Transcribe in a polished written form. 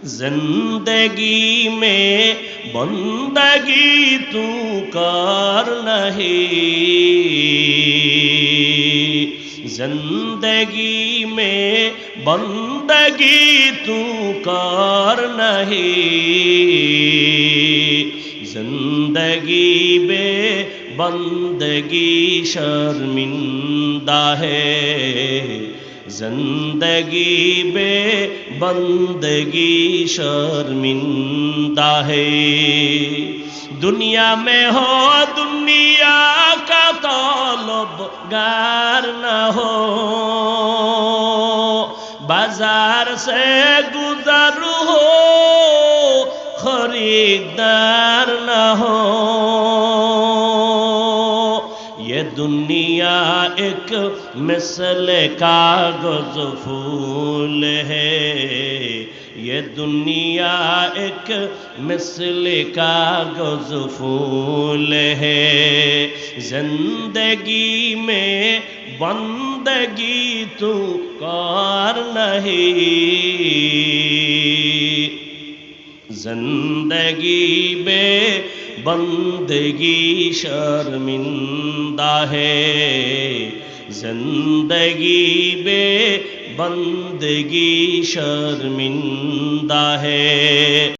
زندگی میں بندگی تو کار نہیں، زندگی میں بندگی تو کار نہیں، زندگی بے بندگی شرمندہ ہے، زندگی بے بندگی شرمندہ ہے۔ دنیا میں ہو دنیا کا طالب گار نہ ہو، بازار سے گزر ہو خریدار نہ ہو۔ یہ دنیا ایک مثل کاغذ پھول ہے، یہ دنیا ایک مثل کاغذ پھول ہے، زندگی میں بندگی تو کار نہیں، زندگی بے بندگی شرمندہ ہے، زندگی بے بندگی شرمندہ ہے۔